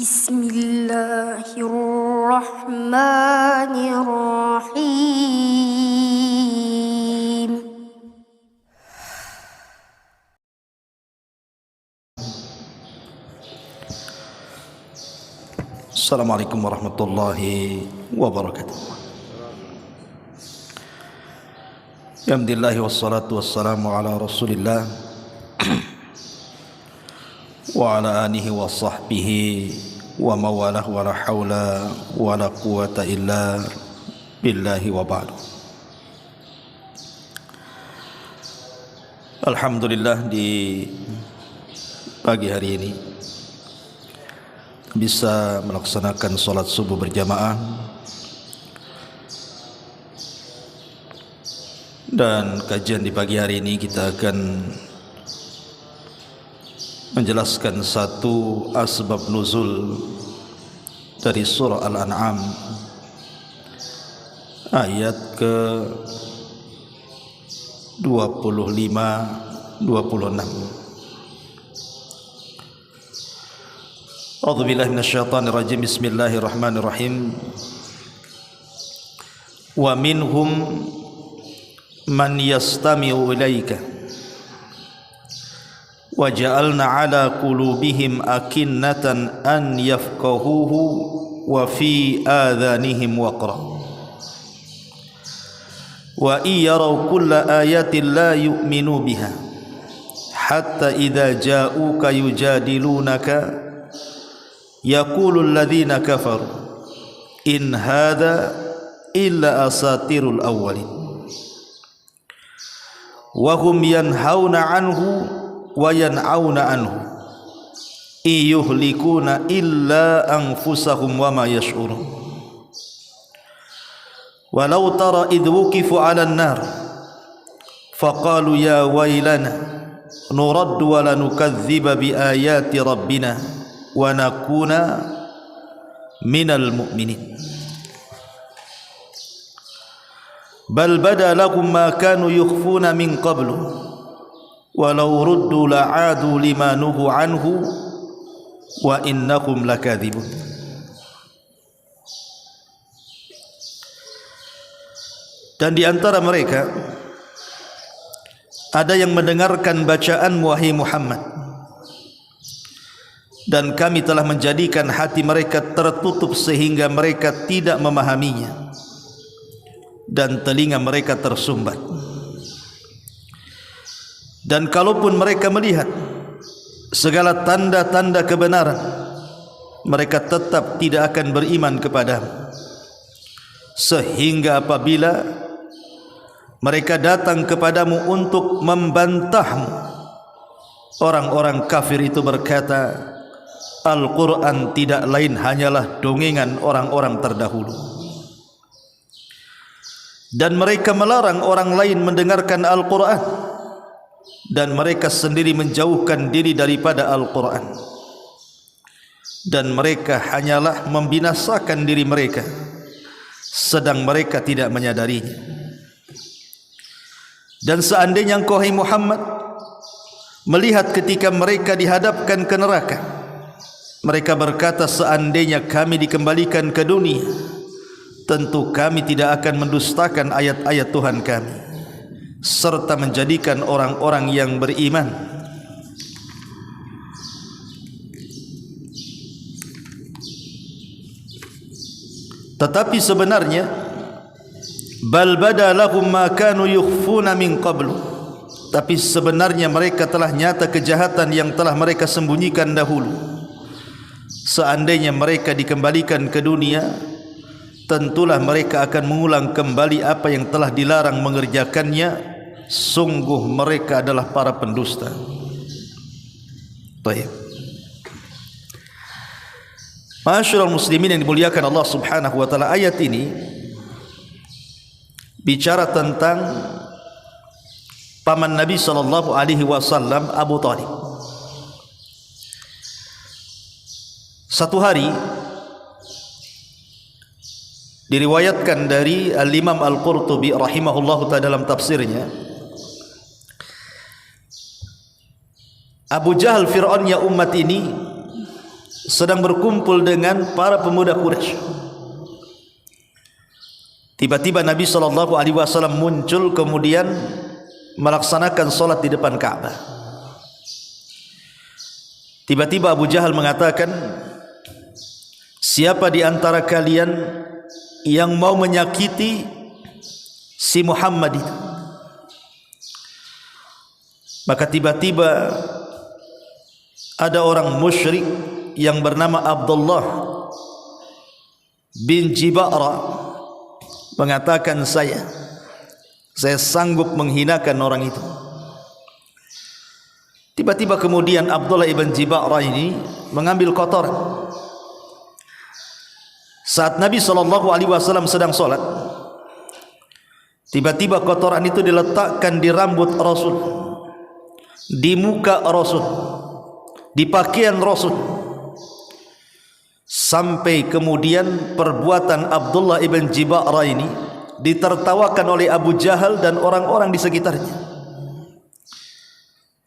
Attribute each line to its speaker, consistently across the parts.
Speaker 1: Bismillahirrahmanirrahim.
Speaker 2: Assalamualaikum warahmatullahi wabarakatuh. Alhamdulillah wassalatu wassalamu ala Rasulillah wa ala alihi wa sahbihi wa mawalah wa la hawla wa la quwata illa billahi wa ba'du. Alhamdulillah, di pagi hari ini bisa melaksanakan salat subuh berjamaah, dan kajian di pagi hari ini kita akan menjelaskan satu asbab nuzul dari surah Al-An'am ayat ke 25-26. A'udzu billahi minasyaitonir rajim. Bismillahirrahmanirrahim. Wa minhum man yastami'u ilaika wa ja'alna 'ala qulubihim akinnatan an yafqahuhu wa fi adhanihim waqra wa iyaraw kulla ayatin la yu'minu biha hatta idza ja'uka yujadilunaka yaqulul ladzina kafaru in hadza illa asatirul awwalin wa hum yanhauna anhu wa yan'auna anhu iyuhlikuna illa anfusahum wa ma yash'urun walau tara idh wuqifu 'alan nar faqalu ya waylana nuraddu wa lanukadziba bi ayati rabbina wa nakuna minal mu'minin bal bada lahum ma kanu yukhfuna min qablu walau ruddu la'adu lima nuhu anhu wa innahum lakadzibun. Dan di antara mereka ada yang mendengarkan bacaan wahai Muhammad, dan kami telah menjadikan hati mereka tertutup sehingga mereka tidak memahaminya, dan telinga mereka tersumbat. Dan kalaupun mereka melihat segala tanda-tanda kebenaran, mereka tetap tidak akan beriman kepadamu, sehingga apabila mereka datang kepadamu untuk membantahmu, orang-orang kafir itu berkata, Al-Quran tidak lain hanyalah dongengan orang-orang terdahulu. Dan mereka melarang orang lain mendengarkan Al-Quran, dan mereka sendiri menjauhkan diri daripada Al-Quran, dan mereka hanyalah membinasakan diri mereka, sedang mereka tidak menyadarinya. Dan seandainya engkau, hai Muhammad, melihat ketika mereka dihadapkan ke neraka, mereka berkata, seandainya kami dikembalikan ke dunia, tentu kami tidak akan mendustakan ayat-ayat Tuhan kami, serta menjadikan orang-orang yang beriman. Tetapi sebenarnya, bal bada lahum ma kanu yukhfuna min qablu, tapi sebenarnya mereka telah nyata kejahatan yang telah mereka sembunyikan dahulu. Seandainya mereka dikembalikan ke dunia, tentulah mereka akan mengulang kembali apa yang telah dilarang mengerjakannya. Sungguh mereka adalah para pendusta. Baik. Ma'asyiral muslimin yang dimuliakan Allah Subhanahu wa taala, ayat ini bicara tentang paman Nabi sallallahu alaihi wasallam, Abu Thalib. Satu hari diriwayatkan dari Al-Imam Al-Qurtubi rahimahullahu ta'ala dalam tafsirnya, Abu Jahal, Fir'aunnya umat ini, sedang berkumpul dengan para pemuda Quraisy. Tiba-tiba Nabi SAW muncul kemudian melaksanakan solat di depan Ka'bah. Tiba-tiba Abu Jahal mengatakan, siapa di antara kalian yang mau menyakiti si Muhammad itu? Maka tiba-tiba ada orang musyrik yang bernama Abdullah bin Jiba'ra mengatakan, saya sanggup menghinakan orang itu. Tiba-tiba kemudian Abdullah ibn Jiba'ra ini mengambil kotoran. Saat Nabi SAW sedang sholat, tiba-tiba kotoran itu diletakkan di rambut Rasul, di muka Rasul, di pakaian Rasul, sampai kemudian perbuatan Abdullah ibn Jiba'ra ini ditertawakan oleh Abu Jahal dan orang-orang di sekitarnya.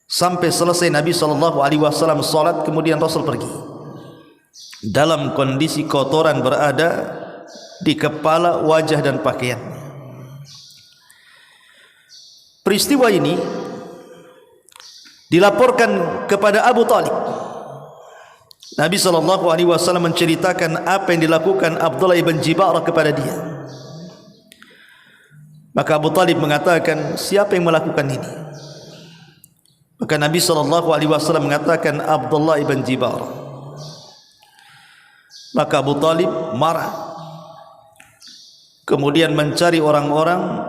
Speaker 2: Sampai selesai Nabi SAW salat, kemudian Rasul pergi dalam kondisi kotoran berada di kepala, wajah dan pakaian. Peristiwa ini dilaporkan kepada Abu Talib. Nabi SAW menceritakan apa yang dilakukan Abdullah ibn Jiba'ra kepada dia. Maka Abu Talib mengatakan, siapa yang melakukan ini? Maka Nabi SAW mengatakan, Abdullah ibn Jiba'ra. Maka Abu Talib marah, kemudian mencari orang-orang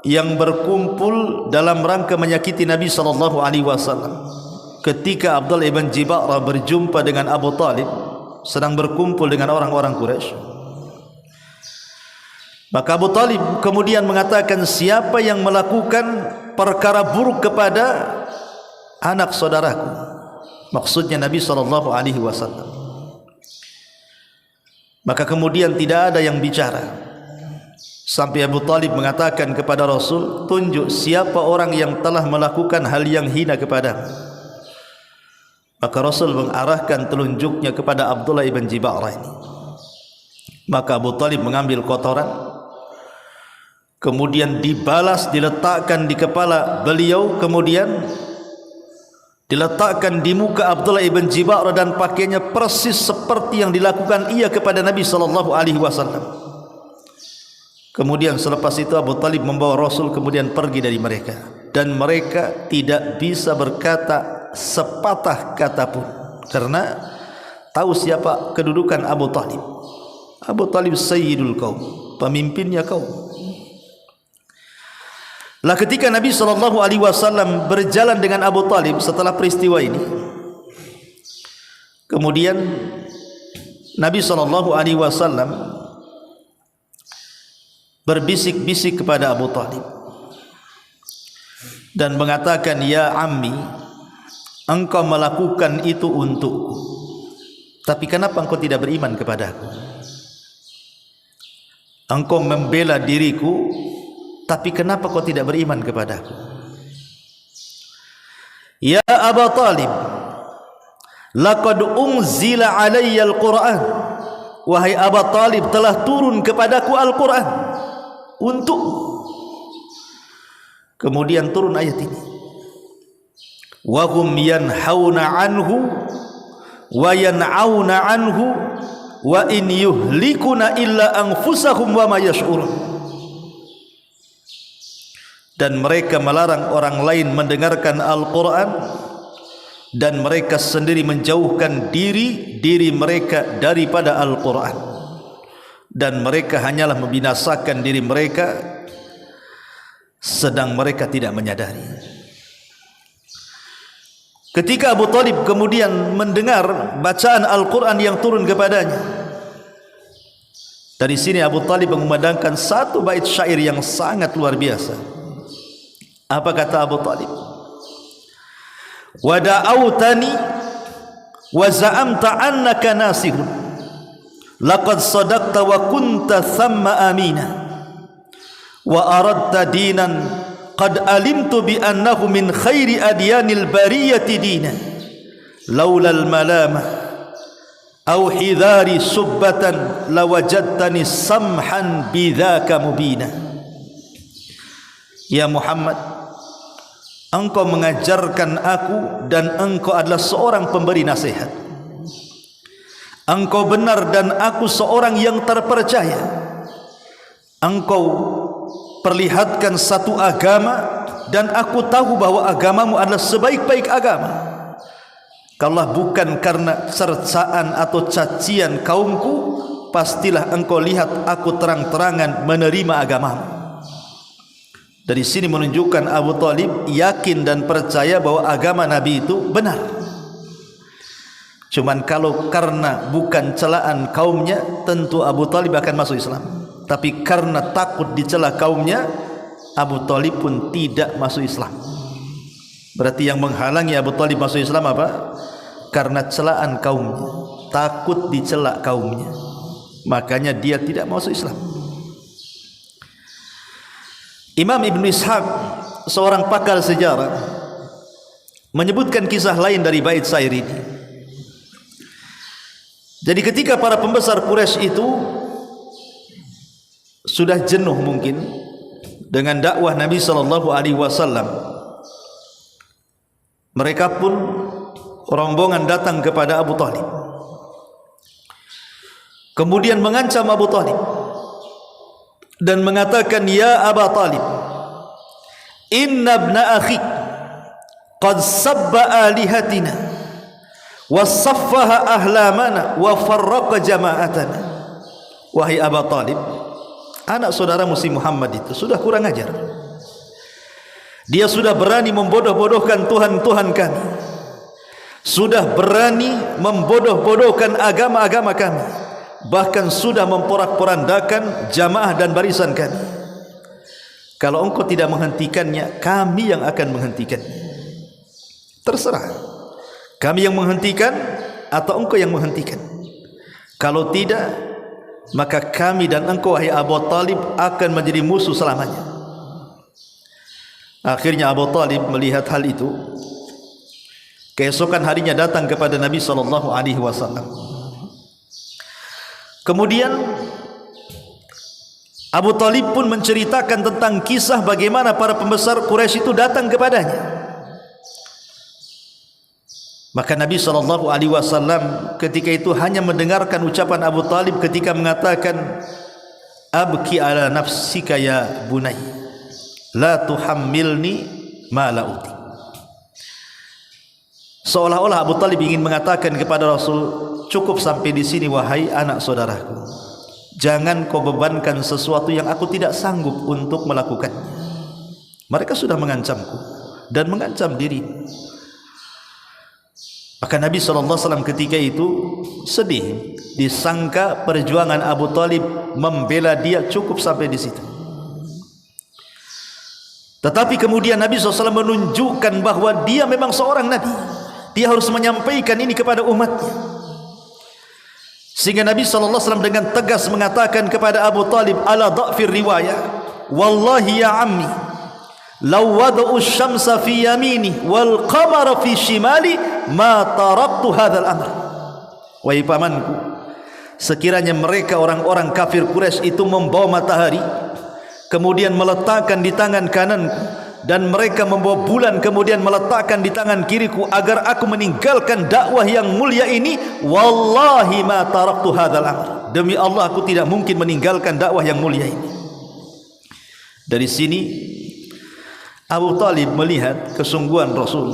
Speaker 2: yang berkumpul dalam rangka menyakiti Nabi SAW. Ketika Abdullah ibn Jiba'ra berjumpa dengan Abu Talib sedang berkumpul dengan orang-orang Quraisy, maka Abu Talib kemudian mengatakan, siapa yang melakukan perkara buruk kepada anak saudaraku? Maksudnya Nabi SAW. Maka kemudian tidak ada yang bicara, sampai Abu Talib mengatakan kepada Rasul, tunjuk siapa orang yang telah melakukan hal yang hina kepadamu. Maka Rasul mengarahkan telunjuknya kepada Abdullah ibn Jiba'ra ini. Maka Abu Talib mengambil kotoran, kemudian dibalas, diletakkan di kepala beliau, kemudian diletakkan di muka Abdullah ibn Jiba'ra, dan pakainya persis seperti yang dilakukan ia kepada Nabi SAW. Kemudian selepas itu Abu Talib membawa Rasul kemudian pergi dari mereka, dan mereka tidak bisa berkata sepatah kata pun, karena tahu siapa kedudukan Abu Talib. Abu Talib sayyidul kaum, pemimpinnya kaum. Lah ketika Nabi SAW berjalan dengan Abu Talib setelah peristiwa ini, kemudian Nabi SAW berbisik-bisik kepada Abu Talib dan mengatakan, ya ammi, engkau melakukan itu untukku, tapi kenapa engkau tidak beriman kepadaku? Engkau membela diriku, tapi kenapa kau tidak beriman kepadaku? Ya Abu Talib, laqad unzila alayya al-Quran. Wahai Abu Talib, telah turun kepadaku Al-Quran untuk. Kemudian turun ayat ini, wa hum yanhauna anhu wa yan'auna anhu wa in yuhlikuna illa anfusahum wa ma yash'urun. Dan mereka melarang orang lain mendengarkan Al-Quran, dan mereka sendiri menjauhkan diri mereka daripada Al-Quran, dan mereka hanyalah membinasakan diri mereka sedang mereka tidak menyadari. Ketika Abu Talib kemudian mendengar bacaan Al-Quran yang turun kepadanya, dari sini Abu Talib mengumandangkan satu bait syair yang sangat luar biasa. Apa kata Abu Talib? Wa da'autani wa za'amta annaka nasihun, laqad sadaqta wa kunta thamma amina, wa aradta dinan qad alimtu bi annahu min khairi adyanil bariyati dinan, laula al malama au hidhari subbatan lawajadtani samhan bidzaka mubina. Ya Muhammad, engkau mengajarkan aku dan engkau adalah seorang pemberi nasihat. Engkau benar dan aku seorang yang terpercaya. Engkau perlihatkan satu agama dan aku tahu bahwa agamamu adalah sebaik-baik agama. Kalau bukan karena cercaan atau cacian kaumku, pastilah engkau lihat aku terang-terangan menerima agamamu. Dari sini menunjukkan Abu Talib yakin dan percaya bahwa agama Nabi itu benar. Cuman kalau karena bukan celaan kaumnya, tentu Abu Talib akan masuk Islam. Tapi karena takut dicela kaumnya, Abu Talib pun tidak masuk Islam. Berarti yang menghalangi Abu Talib masuk Islam apa? Karena celaan kaumnya, takut dicela kaumnya, makanya dia tidak masuk Islam. Imam Ibn Ishaq, seorang pakar sejarah, menyebutkan kisah lain dari bait syair ini. Jadi ketika para pembesar Quraisy itu sudah jenuh mungkin dengan dakwah Nabi SAW, mereka pun rombongan datang kepada Abu Talib, kemudian mengancam Abu Talib dan mengatakan, ya Aba Talib, inna ibna akhik qad sabba alihatina wa saffaha ahlamana wa farraqa jama'atana. Wahai Aba Talib, anak saudara si Muhammad itu sudah kurang ajar. Dia sudah berani membodoh-bodohkan Tuhan-Tuhan kami, sudah berani membodoh-bodohkan agama-agama kami, bahkan sudah memporak-porandakan jamaah dan barisan kami. Kalau engkau tidak menghentikannya, kami yang akan menghentikannya. Terserah, kami yang menghentikan atau engkau yang menghentikan. Kalau tidak, maka kami dan engkau wahai Abu Talib akan menjadi musuh selamanya. Akhirnya Abu Talib melihat hal itu, keesokan harinya datang kepada Nabi SAW. Kemudian Abu Talib pun menceritakan tentang kisah bagaimana para pembesar Quraisy itu datang kepadanya. Maka Nabi SAW ketika itu hanya mendengarkan ucapan Abu Talib ketika mengatakan, abki ala nafsika ya bunai, la tuhammilni ma la uti. Seolah-olah Abu Talib ingin mengatakan kepada Rasul, cukup sampai di sini wahai anak saudaraku, jangan kau bebankan sesuatu yang aku tidak sanggup untuk melakukannya. Mereka sudah mengancamku dan mengancam diri. Maka Nabi SAW ketika itu sedih, disangka perjuangan Abu Talib membela dia cukup sampai di situ. Tetapi kemudian Nabi SAW menunjukkan bahwa dia memang seorang Nabi. Dia harus menyampaikan ini kepada umatnya. Sehingga Nabi SAW dengan tegas mengatakan kepada Abu Talib, ala dha'fir riwayah, wallahi ya ammi, law wada'u syamsa fi yamini wal qamara fi shimali ma taraktu hadzal amr. Wahai pamanku, sekiranya mereka orang-orang kafir Quraisy itu membawa matahari, kemudian meletakkan di tangan kananku, dan mereka membawa bulan kemudian meletakkan di tangan kiriku agar aku meninggalkan dakwah yang mulia ini, wallahi ma taraktu hadzal amr, demi Allah aku tidak mungkin meninggalkan dakwah yang mulia ini. Dari sini Abu Talib melihat kesungguhan Rasul,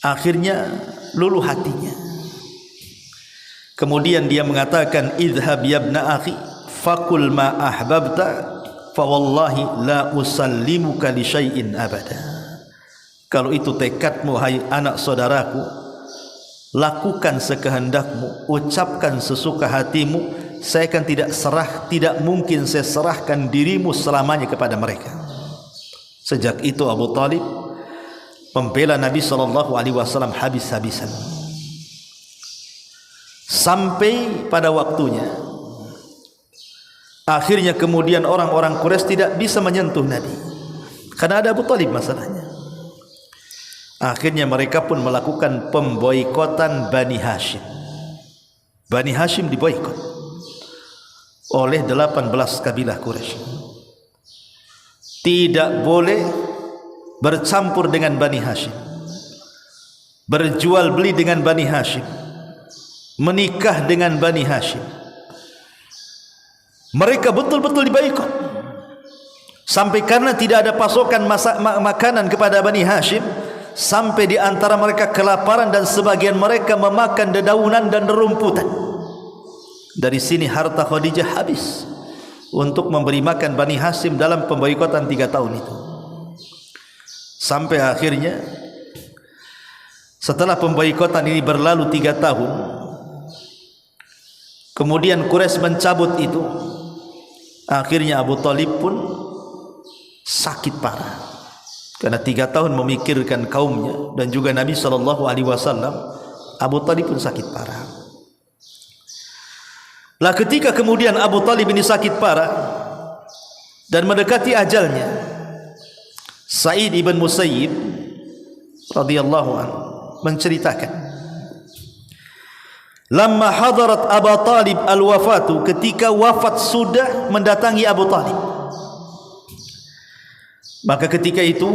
Speaker 2: akhirnya luluh hatinya. Kemudian dia mengatakan, idhhab ya ibna akhi faqul ma ahbabta fa wallahi la usallimuka li syai'in abada. Kalau itu tekadmu hai anak saudaraku, lakukan sekehendakmu, ucapkan sesuka hatimu, saya akan tidak serah, tidak mungkin saya serahkan dirimu selamanya kepada mereka. Sejak itu Abu Talib membela Nabi SAW habis-habisan, sampai pada waktunya akhirnya kemudian orang-orang Quraisy tidak bisa menyentuh Nabi karena ada Abu Talib masalahnya. Akhirnya mereka pun melakukan pemboikotan Bani Hashim. Bani Hashim diboikot oleh 18 kabilah Quraisy. Tidak boleh bercampur dengan Bani Hashim, berjual beli dengan Bani Hashim, menikah dengan Bani Hashim. Mereka betul-betul diboikot. Sampai karena tidak ada pasokan makanan kepada Bani Hashim, sampai di antara mereka kelaparan dan sebagian mereka memakan dedaunan dan rerumputan. Dari sini harta Khadijah habis untuk memberi makan Bani Hashim dalam pemboikotan 3 tahun itu. Sampai akhirnya setelah pemboikotan ini berlalu 3 tahun, kemudian Quraisy mencabut itu. Akhirnya Abu Thalib pun sakit parah karena 3 tahun memikirkan kaumnya dan juga Nabi SAW. Abu Thalib pun sakit parah. Lah ketika kemudian Abu Thalib ini sakit parah dan mendekati ajalnya, Sa'id ibn Musayyib radhiyallahu anhu menceritakan, lamma hadarat Abu Talib al-wafatu, ketika wafat sudah mendatangi Abu Talib, maka ketika itu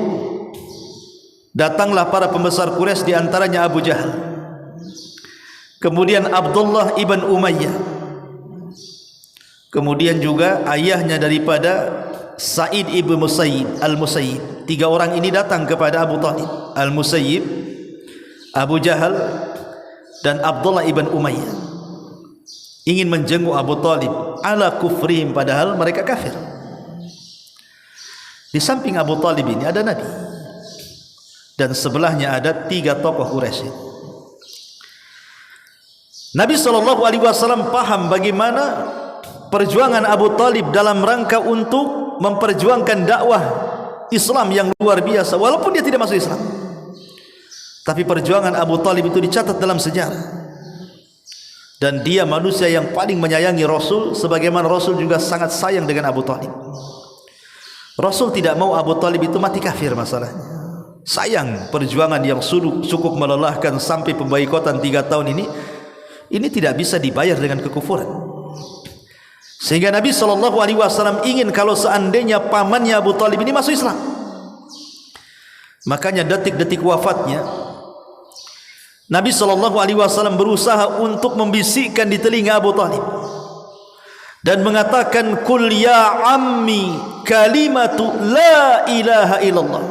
Speaker 2: datanglah para pembesar Quraisy, di antaranya Abu Jahal, kemudian Abdullah ibn Umayyah, kemudian juga ayahnya daripada Sa'id ibn Musayyib al-Musayyib. 3 orang ini datang kepada Abu Talib, al-Musayyib, Abu Jahal dan Abdullah ibn Umayyah, ingin menjenguk Abu Talib ala kufrihim, padahal mereka kafir. Di samping Abu Talib ini ada Nabi, dan sebelahnya ada 3 tokoh Quraisy. Nabi SAW paham bagaimana perjuangan Abu Talib dalam rangka untuk memperjuangkan dakwah Islam yang luar biasa, walaupun dia tidak masuk Islam. Tapi perjuangan Abu Talib itu dicatat dalam sejarah. Dan dia manusia yang paling menyayangi Rasul, sebagaimana Rasul juga sangat sayang dengan Abu Talib. Rasul tidak mau Abu Talib itu mati kafir masalahnya. Sayang perjuangan yang cukup melelahkan sampai pemboikotan 3 tahun ini tidak bisa dibayar dengan kekufuran. Sehingga Nabi SAW ingin kalau seandainya pamannya Abu Talib ini masuk Islam. Makanya detik-detik wafatnya Nabi SAW berusaha untuk membisikkan di telinga Abu Talib dan mengatakan, "Qul ya ammi kalimatu la ilaha illallah."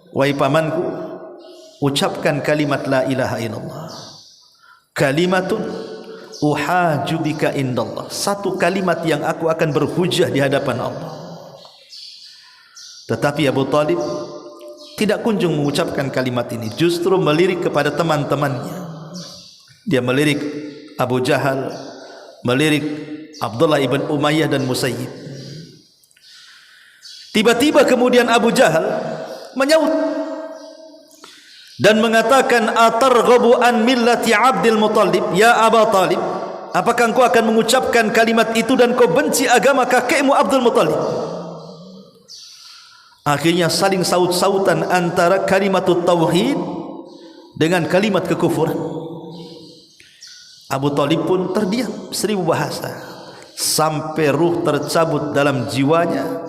Speaker 2: Wahai pamanku, ucapkan kalimat la ilaha illallah. Kalimatun uhaju bika indallah, satu kalimat yang aku akan berhujah di hadapan Allah. Tetapi Abu Talib tidak kunjung mengucapkan kalimat ini, justru melirik kepada teman-temannya. Dia melirik Abu Jahal, melirik Abdullah ibn Umayyah dan Musayyib. Tiba-tiba kemudian Abu Jahal menyaut dan mengatakan, atarghabu an millati Abdul Muttalib ya Abu Talib, apakah engkau akan mengucapkan kalimat itu dan kau benci agama kakekmu Abdul Muttalib? Akhirnya saling saut-sautan antara kalimat tauhid dengan kalimat kekufuran. Abu Talib pun terdiam 1000 bahasa sampai ruh tercabut dalam jiwanya.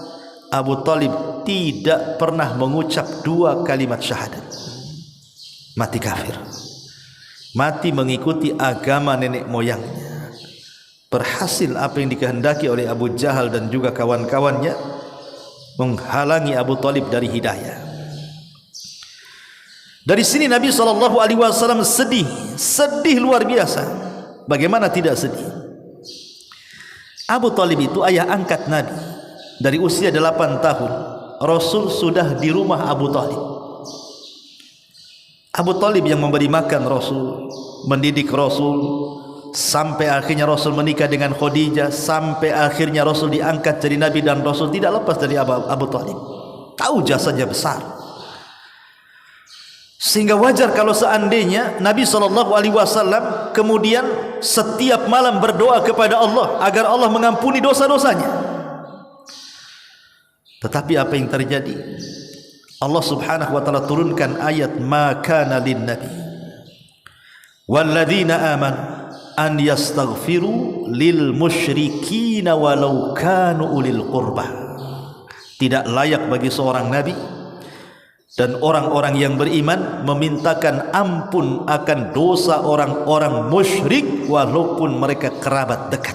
Speaker 2: Abu Talib tidak pernah mengucap 2 kalimat syahadat. Mati kafir, mati mengikuti agama nenek moyangnya. Berhasil apa yang dikehendaki oleh Abu Jahal dan juga kawan-kawannya, menghalangi Abu Talib dari hidayah. Dari sini Nabi SAW sedih luar biasa. Bagaimana tidak sedih? Abu Talib itu ayah angkat Nabi. Dari usia 8 tahun Rasul sudah di rumah Abu Talib. Abu Talib yang memberi makan Rasul, mendidik Rasul, sampai akhirnya Rasul menikah dengan Khadijah, sampai akhirnya Rasul diangkat jadi Nabi, dan Rasul tidak lepas dari Abu Talib. Tahu jasanya besar, sehingga wajar kalau seandainya Nabi SAW kemudian setiap malam berdoa kepada Allah agar Allah mengampuni dosa-dosanya. Tetapi apa yang terjadi? Allah Subhanahu wa taala turunkan ayat ma kana lin nabi walladzina amanu an yastaghfiru lil musyrikin walau kanu ulil qurbah. Tidak layak bagi seorang nabi dan orang-orang yang beriman memintakan ampun akan dosa orang-orang musyrik walaupun mereka kerabat dekat.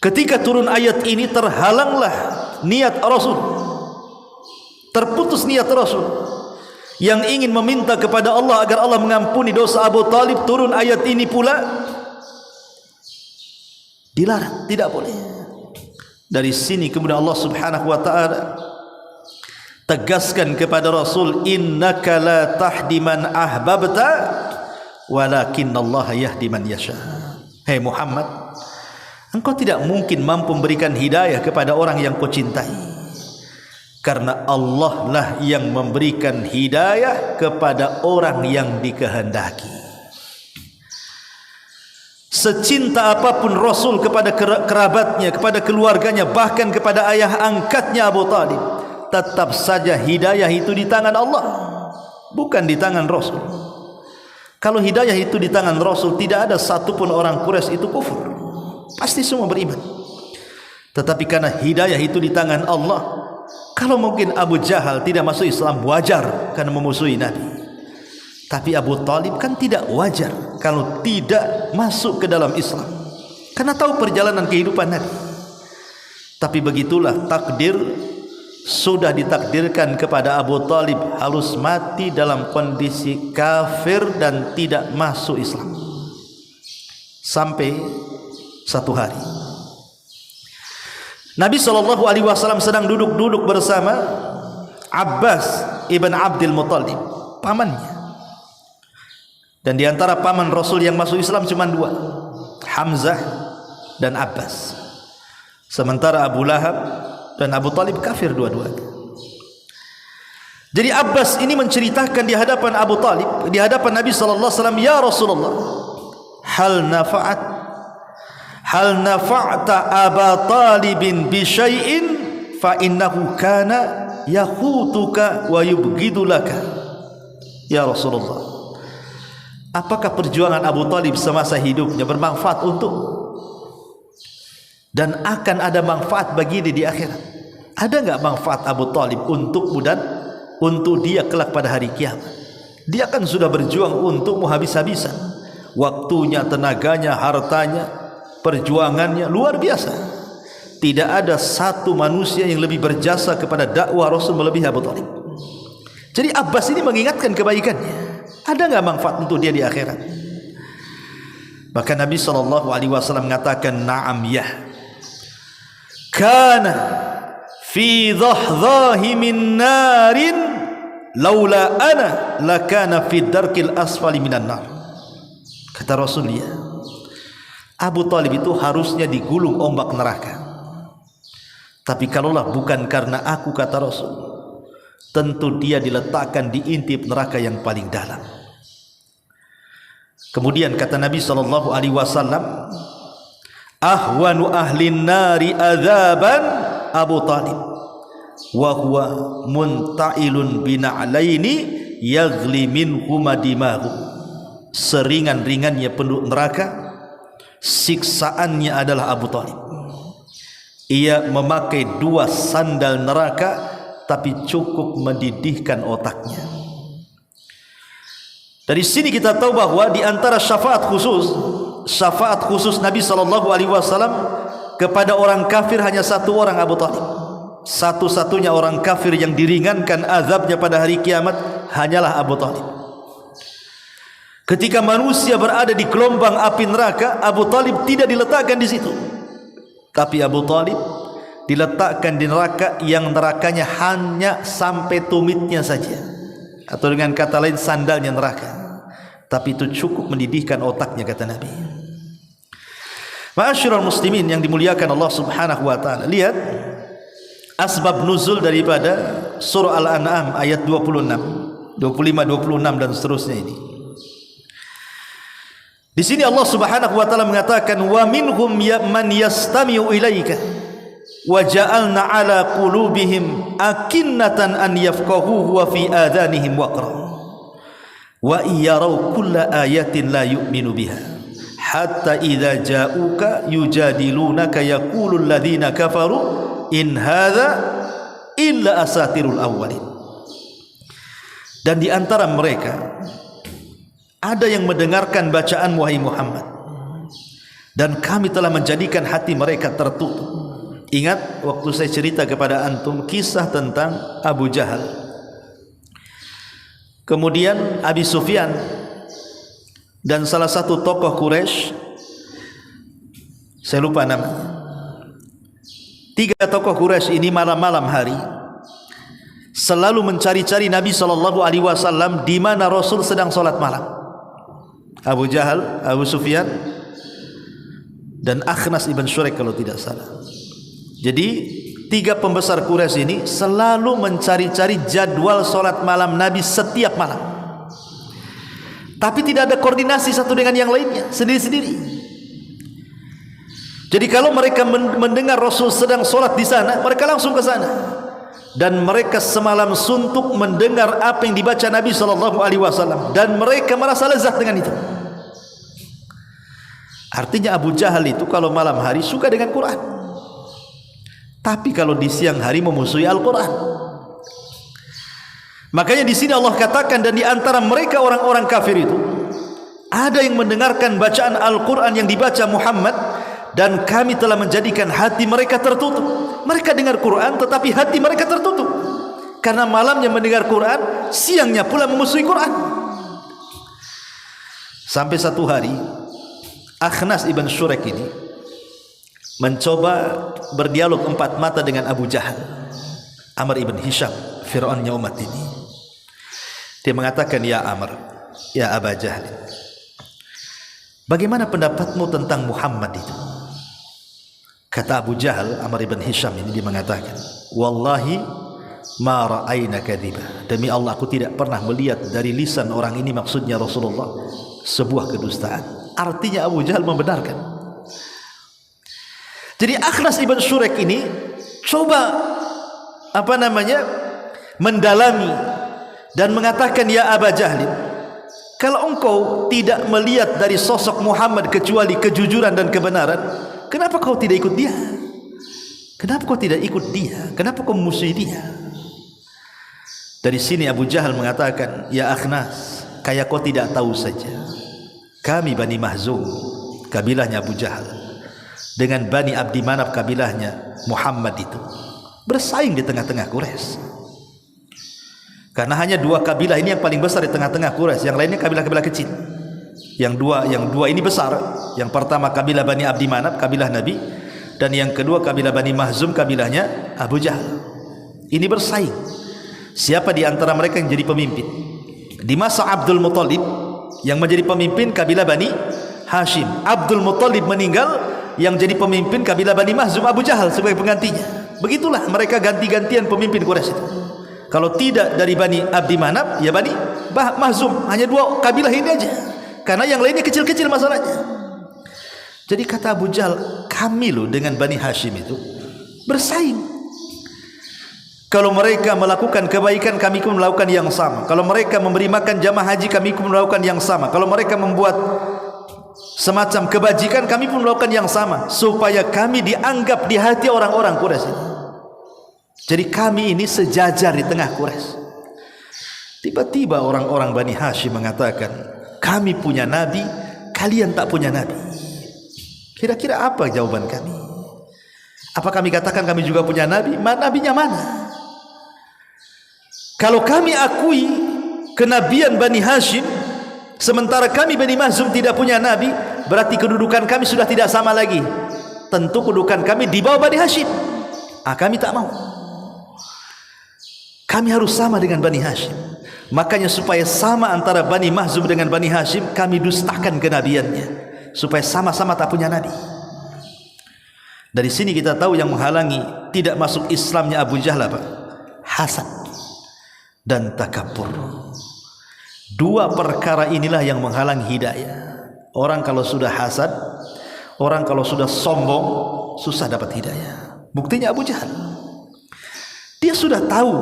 Speaker 2: Ketika turun ayat ini terhalanglah niat Rasul, terputus niat Rasul yang ingin meminta kepada Allah agar Allah mengampuni dosa Abu Talib. Turun ayat ini pula dilarang, tidak boleh. Dari sini kemudian Allah Subhanahu wa taala tegaskan kepada Rasul, innaka la tahdi man ahbabta walakinnallaha yahdi man yasha. Hai Muhammad, engkau tidak mungkin mampu memberikan hidayah kepada orang yang kau cintai, karena Allah lah yang memberikan hidayah kepada orang yang dikehendaki. Secinta apapun Rasul kepada kerabatnya, kepada keluarganya, bahkan kepada ayah angkatnya Abu Talib, tetap saja hidayah itu di tangan Allah, bukan di tangan Rasul. Kalau hidayah itu di tangan Rasul, tidak ada satupun orang Quraisy itu kufur, pasti semua beriman. Tetapi karena hidayah itu di tangan Allah, kalau mungkin Abu Jahal tidak masuk Islam wajar karena memusuhi Nabi, tapi Abu Talib kan tidak wajar kalau tidak masuk ke dalam Islam karena tahu perjalanan kehidupan Nabi. Tapi begitulah takdir, sudah ditakdirkan kepada Abu Talib harus mati dalam kondisi kafir dan tidak masuk Islam. Sampai satu hari Nabi SAW sedang duduk-duduk bersama Abbas ibn Abdul Muttalib, pamannya. Dan di antara paman Rasul yang masuk Islam cuma dua, Hamzah dan Abbas. Sementara Abu Lahab dan Abu Talib kafir dua-duanya. Jadi Abbas ini menceritakan di hadapan Abu Talib, di hadapan Nabi SAW, ya Rasulullah, hal nafa'ta Aba Talibin bi syai'in fa innahu kana yakhutuka wa yubghidu laka. Ya Rasulullah, apakah perjuangan Abu Talib semasa hidupnya bermanfaat untuk dan akan ada manfaat bagi dia di akhirat? Ada enggak manfaat Abu Talib untukmu dan untuk dia kelak pada hari kiamat? Dia kan sudah berjuang untukmu habis-habisan, waktunya, tenaganya, hartanya, perjuangannya luar biasa. Tidak ada satu manusia yang lebih berjasa kepada dakwah Rasul melebihi Abu Talib. Jadi Abbas ini mengingatkan kebaikannya. Ada enggak manfaat untuk dia di akhirat? Maka Nabi SAW mengatakan, na'am ya, kana fi dhahdahi min narin laula ana lakana fi darkil asfali minan nar. Kata Rasul, ya, Abu Talib itu harusnya digulung ombak neraka, tapi kalaulah bukan karena aku, kata Rasul, tentu dia diletakkan di intip neraka yang paling dalam. Kemudian kata Nabi SAW, ahwanu ahlin nari adzaban Abu Talib wa huwa munta'ilun bina'laini yaghli minhuma dimahu. Seringan-ringannya penduduk neraka, siksaannya adalah Abu Talib. Ia memakai dua sandal neraka, tapi cukup mendidihkan otaknya. Dari sini kita tahu bahwa di antara syafaat khusus Nabi SAW kepada orang kafir hanya satu orang, Abu Talib. Satu-satunya orang kafir yang diringankan azabnya pada hari kiamat hanyalah Abu Talib. Ketika manusia berada di gelombang api neraka, Abu Talib tidak diletakkan di situ, tapi Abu Talib diletakkan di neraka yang nerakanya hanya sampai tumitnya saja, atau dengan kata lain sandalnya neraka, tapi itu cukup mendidihkan otaknya, kata Nabi. Ma'asyiral muslimin yang dimuliakan Allah Subhanahu wa taala, lihat asbab nuzul daripada surah Al-An'am ayat 26, 25, 26 dan seterusnya ini. Di sini Allah Subhanahu wa taala mengatakan, wa minhum man yastami'u ilaika, wa ja'alna 'ala qulubihim akinnatan an yafqahuhu wa fi adhanihim waqra wa iyaraw kulla ayatin la yu'minu biha hatta idza ja'uka yujadilunaka yaqulu alladhina kafaru in hadza illa asatirul awwalin. Dan di antara mereka ada yang mendengarkan bacaan wahai Muhammad, dan kami telah menjadikan hati mereka tertutup. Ingat waktu saya cerita kepada antum kisah tentang Abu Jahal, kemudian Abi Sufyan, dan salah satu tokoh Quraisy, saya lupa namanya. 3 tokoh Quraisy ini malam-malam hari selalu mencari-cari Nabi SAW di mana Rasul sedang solat malam. Abu Jahal, Abu Sufyan, dan Akhnas ibn Syurek kalau tidak salah. Jadi 3 pembesar Quraisy ini selalu mencari-cari jadwal solat malam Nabi setiap malam. Tapi tidak ada koordinasi satu dengan yang lainnya, sendiri-sendiri. Jadi kalau mereka mendengar Rasul sedang solat di sana, mereka langsung ke sana. Dan mereka semalam suntuk mendengar apa yang dibaca Nabi SAW, dan mereka merasa lezat dengan itu. Artinya Abu Jahal itu kalau malam hari suka dengan Quran, tapi kalau di siang hari memusuhi Al-Quran. Makanya di sini Allah katakan, dan di antara mereka orang-orang kafir itu ada yang mendengarkan bacaan Al-Quran yang dibaca Muhammad, dan kami telah menjadikan hati mereka tertutup. Mereka dengar Quran tetapi hati mereka tertutup, karena malamnya mendengar Quran, siangnya pula memusuhi Quran. Sampai satu hari Akhnas ibn Syurek ini mencoba berdialog 4 mata dengan Abu Jahal, Amr ibn Hisham, Fir'aunnya umat ini. Dia mengatakan, ya Amr, ya Aba Jahal, bagaimana pendapatmu tentang Muhammad itu? Kata Abu Jahal, Amr ibn Hisham ini, dia mengatakan, wallahi ma ra'ayna kadhiba, demi Allah aku tidak pernah melihat dari lisan orang ini, maksudnya Rasulullah, sebuah kedustaan. Artinya Abu Jahal membenarkan. Jadi Akhnas ibn Syurek ini coba mendalami dan mengatakan, ya Aba Jahal, kalau engkau tidak melihat dari sosok Muhammad kecuali kejujuran dan kebenaran, kenapa kau tidak ikut dia? Kenapa kau tidak ikut dia? Kenapa kau memusuhi dia? Dari sini Abu Jahal mengatakan, ya Akhnas, kayak kau tidak tahu saja, kami Bani Mahzum, kabilahnya Abu Jahal, dengan Bani Abdi Manaf, kabilahnya Muhammad itu bersaing di tengah-tengah Quraisy. Karena hanya 2 kabilah ini yang paling besar di tengah-tengah Quraisy, yang lainnya kabilah-kabilah kecil. Yang dua ini besar. Yang pertama kabilah Bani Abdi Manaf, kabilah Nabi, dan yang kedua kabilah Bani Mahzum, kabilahnya Abu Jahal. Ini bersaing, siapa di antara mereka yang jadi pemimpin. Di masa Abdul Muttalib, yang menjadi pemimpin kabilah Bani Hashim. Abdul Muttalib meninggal, yang jadi pemimpin kabilah Bani Mahzum, Abu Jahal sebagai penggantinya. Begitulah mereka ganti-gantian pemimpin Quraisy itu. Kalau tidak dari Bani Abdi Manaf, ya Bani Mahzum. Hanya 2 kabilah ini aja, karena yang lainnya kecil-kecil masalahnya. Jadi kata Abu Jahal, kami loh dengan Bani Hashim itu bersaing. Kalau mereka melakukan kebaikan, kami pun melakukan yang sama. Kalau mereka memberi makan jamaah haji, kami pun melakukan yang sama. Kalau mereka membuat semacam kebajikan, kami pun melakukan yang sama, supaya kami dianggap di hati orang-orang Quraisy. Jadi kami ini sejajar di tengah Quraisy. Tiba-tiba orang-orang Bani Hashim mengatakan, kami punya nabi, kalian tak punya nabi. Kira-kira apa jawaban kami? Apa kami katakan kami juga punya nabi? Nabinya mana? Kalau kami akui kenabian Bani Hashim, sementara kami Bani Mahzum tidak punya nabi, berarti kedudukan kami sudah tidak sama lagi. Tentu kedudukan kami di bawah Bani Hashim. Kami tak mau. Kami harus sama dengan Bani Hashim. Makanya supaya sama antara Bani Mahzum dengan Bani Hashim, kami dustakan kenabiannya, supaya sama-sama tak punya nabi. Dari sini kita tahu yang menghalangi tidak masuk Islamnya Abu Jahal apa? Hasad dan takabur. 2 perkara inilah yang menghalangi hidayah. Orang kalau sudah hasad, orang kalau sudah sombong, susah dapat hidayah. Buktinya Abu Jahal, dia sudah tahu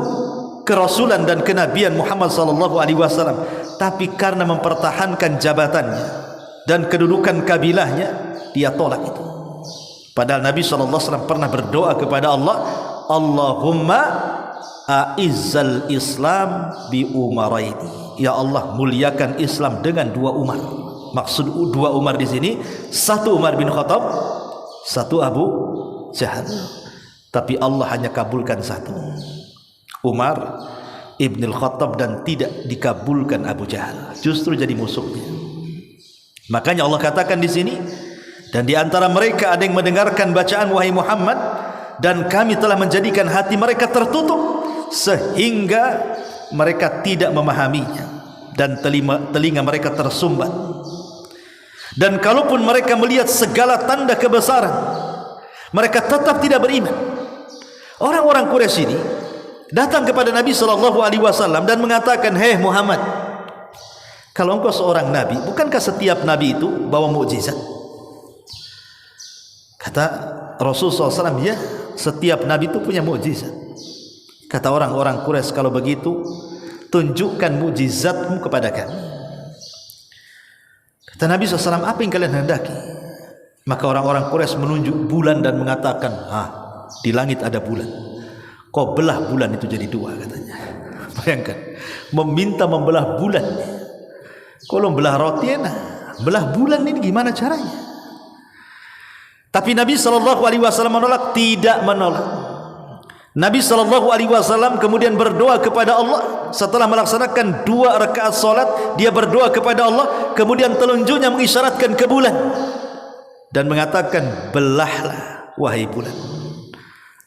Speaker 2: kerasulan dan kenabian Muhammad sallallahu alaihi wasallam, tapi karena mempertahankan jabatannya dan kedudukan kabilahnya, dia tolak itu. Padahal Nabi sallallahu alaihi wasallam pernah berdoa kepada Allah, Allahumma a'izzal Islam bi umaraini. Ya Allah, muliakan Islam dengan 2 Umar. Maksud 2 Umar di sini, 1 Umar bin Khattab, 1 Abu Jahal. Tapi Allah hanya kabulkan 1, Umar ibn al-Khattab, dan tidak dikabulkan Abu Jahal, justru jadi musuhnya. Makanya Allah katakan di sini, dan di antara mereka ada yang mendengarkan bacaan wahai Muhammad, dan kami telah menjadikan hati mereka tertutup sehingga mereka tidak memahaminya, dan telinga mereka tersumbat. Dan kalaupun mereka melihat segala tanda kebesaran, mereka tetap tidak beriman. Orang-orang Quraisy ini datang kepada Nabi sallallahu alaihi wasallam dan mengatakan, "Hei Muhammad, kalau engkau seorang nabi, bukankah setiap nabi itu bawa mukjizat?" Kata Rasulullah SAW, "Ya, setiap nabi itu punya mukjizat." Kata orang-orang Quraisy, "Kalau begitu, tunjukkan mukjizatmu kepada kami." Kata Nabi SAW, "Apa yang kalian hendaki?" Maka orang-orang Quraisy menunjuk bulan dan mengatakan, di langit ada bulan, kau belah bulan itu jadi 2, katanya. Bayangkan, meminta membelah bulan. Kalau belah roti enak, belah bulan ini gimana caranya? Tapi Nabi SAW menolak, tidak menolak. Nabi SAW kemudian berdoa kepada Allah. Setelah melaksanakan 2 rakaat solat, dia berdoa kepada Allah, kemudian telunjuknya mengisyaratkan ke bulan dan mengatakan, belahlah wahai bulan.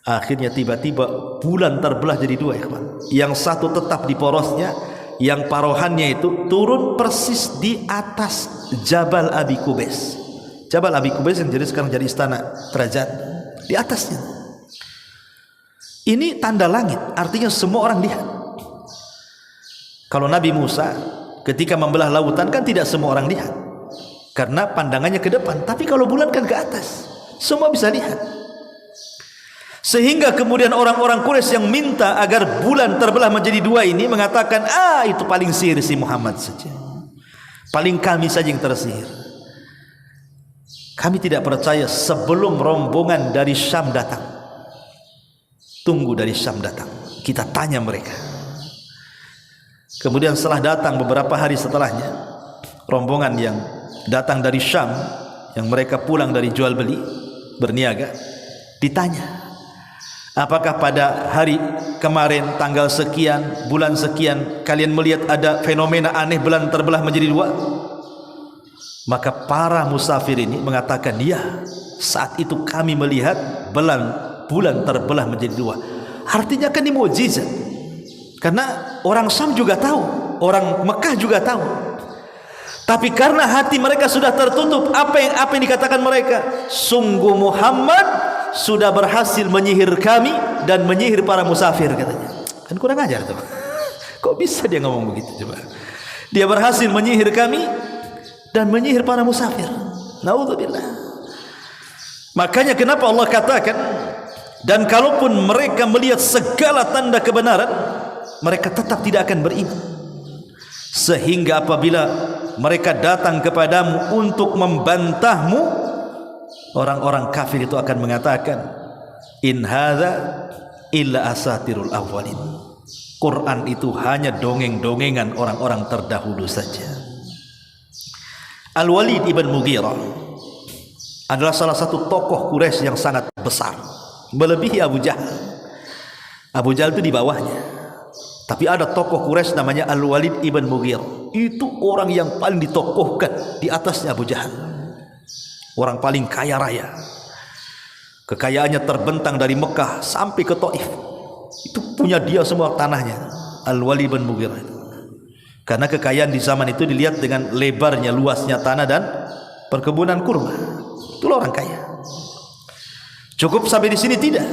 Speaker 2: Akhirnya tiba-tiba bulan terbelah jadi 2, ikhwan. Yang satu tetap di porosnya, yang parohannya itu turun persis di atas Jabal Abi Qubais. Jabal Abi Qubais yang jadi sekarang jadi istana kerajaan, di atasnya. Ini tanda langit, artinya semua orang lihat. Kalau Nabi Musa ketika membelah lautan kan tidak semua orang lihat, karena pandangannya ke depan. Tapi kalau bulan kan ke atas, semua bisa lihat. Sehingga kemudian orang-orang Quraisy yang minta agar bulan terbelah menjadi 2 ini mengatakan, itu paling sihir si Muhammad saja, paling kami saja yang tersihir. Kami tidak percaya sebelum rombongan dari Syam datang. Tunggu dari Syam datang, kita tanya mereka. Kemudian setelah datang beberapa hari setelahnya, rombongan yang datang dari Syam, yang mereka pulang dari jual beli berniaga, ditanya, apakah pada hari kemarin tanggal sekian bulan sekian kalian melihat ada fenomena aneh bulan terbelah menjadi 2? Maka para musafir ini mengatakan, ya, saat itu kami melihat bulan terbelah menjadi 2. Artinya kan ini mukjizat. Karena orang Syam juga tahu, orang Mekah juga tahu. Tapi karena hati mereka sudah tertutup, apa yang dikatakan mereka? Sungguh Muhammad sudah berhasil menyihir kami dan menyihir para musafir, katanya. Kan kurang ajar tuh. Kok bisa dia ngomong begitu coba? Dia berhasil menyihir kami dan menyihir para musafir. Naudzubillah. Makanya kenapa Allah katakan, dan kalaupun mereka melihat segala tanda kebenaran, mereka tetap tidak akan beriman. Sehingga apabila mereka datang kepadamu untuk membantahmu, orang-orang kafir itu akan mengatakan, in hadza illa asatirul awwalin. Quran itu hanya dongeng-dongengan orang-orang terdahulu saja. Al-Walid ibn Mughirah adalah salah satu tokoh Quraisy yang sangat besar, melebihi Abu Jahal. Abu Jahal itu di bawahnya. Tapi ada tokoh Quraisy namanya Al-Walid ibn Mughirah. Itu orang yang paling ditokohkan di atasnya Abu Jahal. Orang paling kaya raya. Kekayaannya terbentang dari Mekah sampai ke Taif. Itu punya dia semua tanahnya, Al-Walid ibn Mughirah itu. Karena kekayaan di zaman itu dilihat dengan lebarnya, luasnya tanah dan perkebunan kurma. Itulah orang kaya. Cukup sampai di sini? Tidak.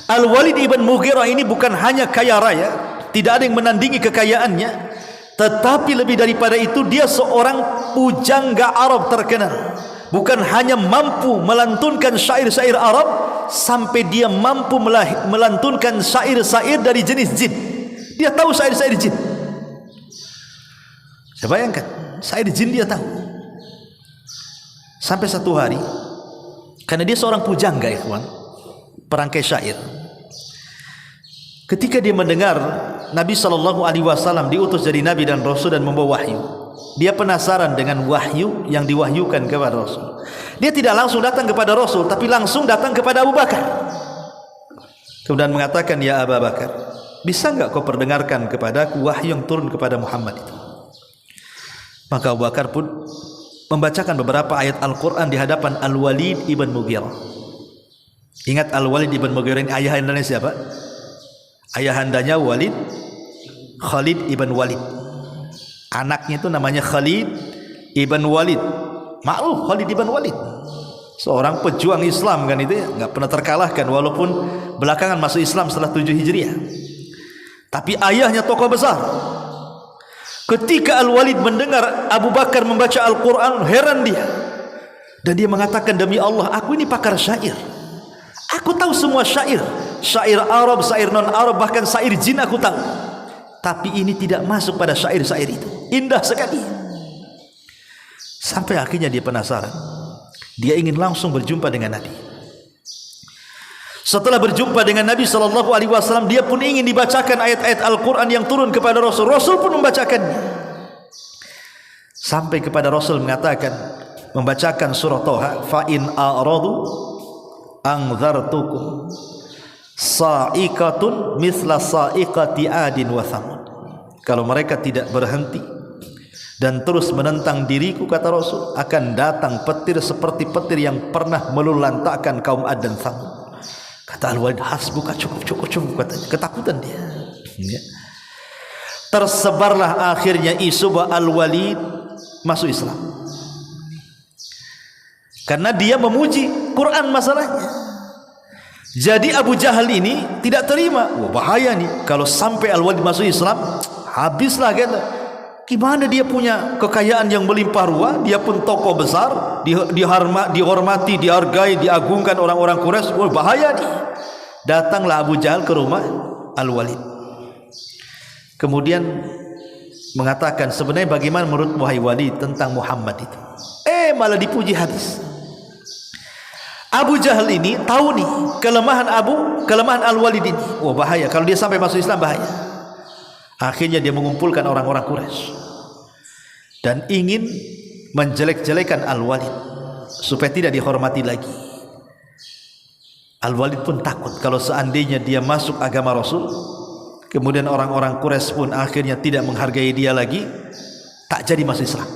Speaker 2: Al-Walid ibn Mughirah ini bukan hanya kaya raya, tidak ada yang menandingi kekayaannya, tetapi lebih daripada itu dia seorang pujangga Arab terkenal. Bukan hanya mampu melantunkan syair-syair Arab, sampai dia mampu melantunkan syair-syair dari jenis jin. Dia tahu syair-syair jin. Saya bayangkan, syair jin dia tahu. Sampai satu hari, karena dia seorang pujangga, ikhwan, perangkai syair. Ketika dia mendengar Nabi SAW diutus jadi Nabi dan Rasul dan membawa wahyu, dia penasaran dengan wahyu yang diwahyukan kepada Rasul. Dia tidak langsung datang kepada Rasul, tapi langsung datang kepada Abu Bakar. Kemudian mengatakan, ya Abu Bakar, bisa enggak kau perdengarkan kepadaku wahyu yang turun kepada Muhammad itu? Maka Abu Bakar pun membacakan beberapa ayat Al-Quran di hadapan Al-Walid ibn Mughirah. Ingat Al-Walid ibn Mughirah ini ayahandanya siapa? Ayahandanya Walid, Khalid ibn Walid. Anaknya itu namanya Khalid ibn Walid. Ma'ruf Khalid ibn Walid, seorang pejuang Islam kan itu ya, nggak pernah terkalahkan walaupun belakangan masuk Islam setelah 7 Hijriah. Tapi ayahnya tokoh besar. Ketika Al-Walid mendengar Abu Bakar membaca Al-Quran, heran dia. Dan dia mengatakan, demi Allah, aku ini pakar syair. Aku tahu semua syair. Syair Arab, syair non-Arab, bahkan syair jin aku tahu. Tapi ini tidak masuk pada syair-syair itu. Indah sekali. Sampai akhirnya dia penasaran. Dia ingin langsung berjumpa dengan Nabi. Setelah berjumpa dengan Nabi SAW, dia pun ingin dibacakan ayat-ayat Al-Quran yang turun kepada Rasul. Rasul pun membacakannya. Sampai kepada Rasul mengatakan, membacakan surah Toha, fa'in a'radu angzartukum sa'iqatun misla sa'iqati adin wa thamud. Kalau mereka tidak berhenti dan terus menentang diriku, kata Rasul, akan datang petir seperti petir yang pernah meluluhlantakkan kaum Ad dan Thamud. Kata Al-Walid, hasbuka, cukup katanya. Ketakutan dia. Ya. Tersebarlah akhirnya isu bahwa Al-Walid masuk Islam. Karena dia memuji Quran masalahnya. Jadi Abu Jahal ini tidak terima. Wah, bahaya nih kalau sampai Al-Walid masuk Islam, habislah kata. Gimana dia punya kekayaan yang melimpah ruah, dia pun tokoh besar, dihormati, dihargai, diagungkan orang-orang Quraisy. Wah, bahaya nih. Datanglah Abu Jahal ke rumah Al-Walid. Kemudian mengatakan, sebenarnya bagaimana menurut wahai Walid tentang Muhammad itu? Malah dipuji habis. Abu Jahal ini tahu nih kelemahan Al-Walid ini. Wah, bahaya kalau dia sampai masuk Islam, bahaya. Akhirnya dia mengumpulkan orang-orang Quraisy dan ingin menjelek-jelekan Al-Walid supaya tidak dihormati lagi. Al-Walid pun takut kalau seandainya dia masuk agama Rasul, kemudian orang-orang Quraisy pun akhirnya tidak menghargai dia lagi, tak jadi masuk Islam.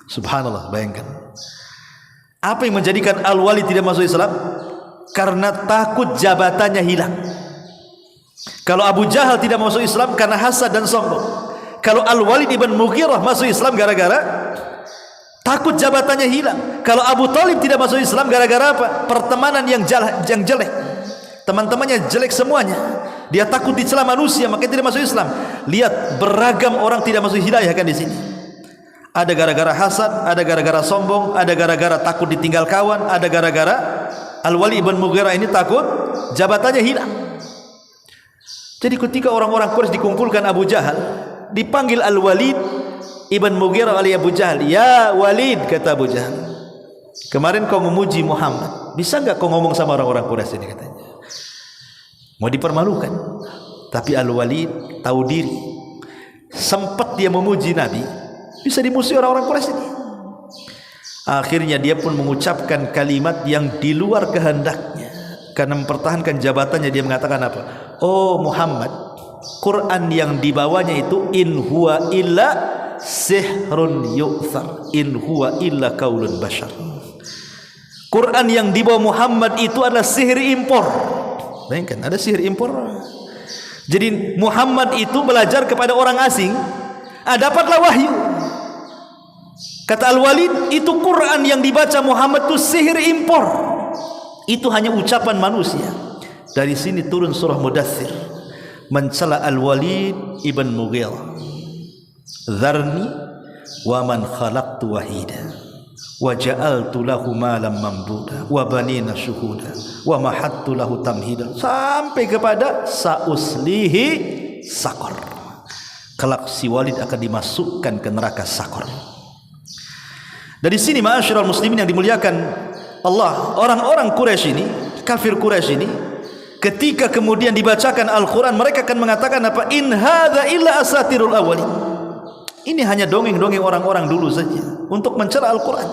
Speaker 2: Subhanallah, bayangkan. Apa yang menjadikan Al-Walid tidak masuk Islam? Karena takut jabatannya hilang. Kalau Abu Jahal tidak masuk Islam karena hasad dan sombong. Kalau Al-Walid ibn Mughirah masuk Islam gara-gara takut jabatannya hilang. Kalau Abu Talib tidak masuk Islam gara-gara apa? Pertemanan yang jelek. Teman-temannya jelek semuanya. Dia takut dicela manusia, makanya tidak masuk Islam. Lihat, beragam orang tidak masuk hidayah kan di sini. Ada gara-gara hasad, ada gara-gara sombong, ada gara-gara takut ditinggal kawan, ada gara-gara Al-Walid ibn Mughirah ini takut jabatannya hilang. Jadi ketika orang-orang Quraisy dikumpulkan Abu Jahal, dipanggil Al-Walid ibn Mughirah oleh Abu Jahal. Ya Walid, kata Abu Jahal, kemarin kau memuji Muhammad, bisa enggak kau ngomong sama orang-orang Quraisy ini, katanya. Mau dipermalukan. Tapi Al-Walid tahu diri, sempat dia memuji Nabi, bisa dimusuhi orang-orang Quraisy ini. Akhirnya dia pun mengucapkan kalimat yang di luar kehendaknya. Karena mempertahankan jabatannya, dia mengatakan apa? Oh Muhammad, Quran yang dibawanya itu in huwa illa sihrun yu'thar, in huwa illa qaulun bashar. Quran yang dibawa Muhammad itu adalah sihir impor. Bayangkan, ada sihir impor. Jadi Muhammad itu belajar kepada orang asing, dapatlah wahyu. Kata Al-Walid, itu Quran yang dibaca Muhammad itu sihir impor. Itu hanya ucapan manusia. Dari sini turun surah Mudaththir mencela Al-Walid ibn Mughirah. Dzarni wa man khalaqtu wahida. wa ja'altu lahu malam mamduda wa banina syuhuda wa mahattu lahu tamhida, sampai kepada sauslihi sakor. Kelak si Walid akan dimasukkan ke neraka sakor. Dari sini ma'asyiral muslimin yang dimuliakan Allah, orang-orang Quraisy ini, kafir Quraisy ini, ketika kemudian dibacakan Al-Quran, mereka akan mengatakan apa? In hadza illa asatirul awwalin. Ini hanya dongeng-dongeng orang-orang dulu saja untuk mencela Al-Quran.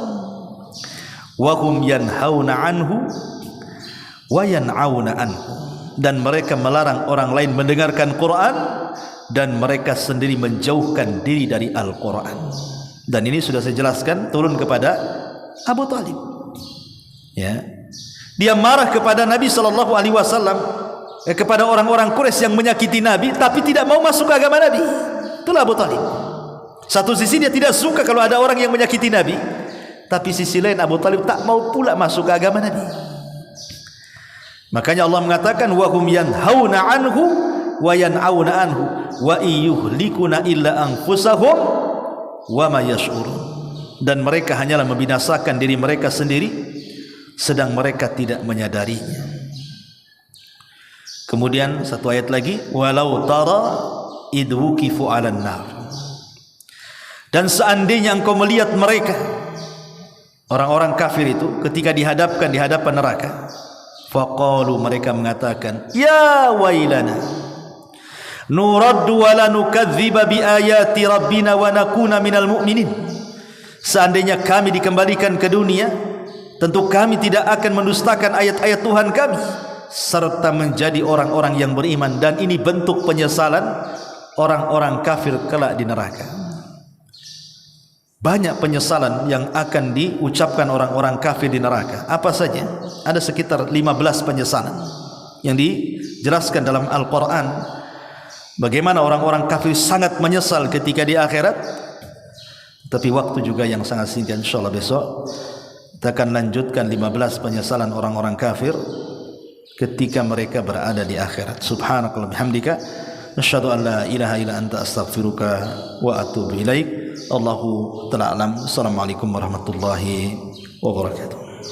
Speaker 2: Wa hum yanhauna anhu wa yan'auna anhu, dan mereka melarang orang lain mendengarkan Quran, dan mereka sendiri menjauhkan diri dari Al-Quran. Dan ini sudah saya jelaskan turun kepada Abu Talib. Ya, dia marah kepada Nabi SAW, kepada orang-orang Quraisy yang menyakiti Nabi, tapi tidak mau masuk ke agama Nabi. Itulah Abu Talib. Satu sisi dia tidak suka kalau ada orang yang menyakiti Nabi, tapi sisi lain Abu Talib tak mau pula masuk ke agama Nabi. Makanya Allah mengatakan wa hum yanhauna anhu wa yan'auna anhu wa yuhlikuna illa anfusahum wa ma yash'urun, dan mereka hanyalah membinasakan diri mereka sendiri sedang mereka tidak menyadarinya. Kemudian satu ayat lagi, walau tara idwukifu 'alan nar, dan seandainya engkau melihat mereka, orang-orang kafir itu, ketika dihadapkan di hadapan neraka, faqalu, mereka mengatakan, ya wailana nuraddu wa la nukadziba bi ayati rabbina wa nakuna minal mu'minin. Seandainya kami dikembalikan ke dunia, tentu kami tidak akan mendustakan ayat-ayat Tuhan kami serta menjadi orang-orang yang beriman. Dan ini bentuk penyesalan orang-orang kafir kelak di neraka. Banyak penyesalan yang akan diucapkan orang-orang kafir di neraka. Apa saja? Ada sekitar 15 penyesalan yang dijelaskan dalam Al-Quran. Bagaimana orang-orang kafir sangat menyesal ketika di akhirat. Tapi waktu juga yang sangat singkat. InsyaAllah besok kita akan lanjutkan 15 penyesalan orang-orang kafir ketika mereka berada di akhirat. Subhanakallah bihamdika, asyhadu an la ilaha illa anta, astaghfiruka wa atubu ilaik. Allahu ta'ala alam. Assalamualaikum warahmatullahi wabarakatuh.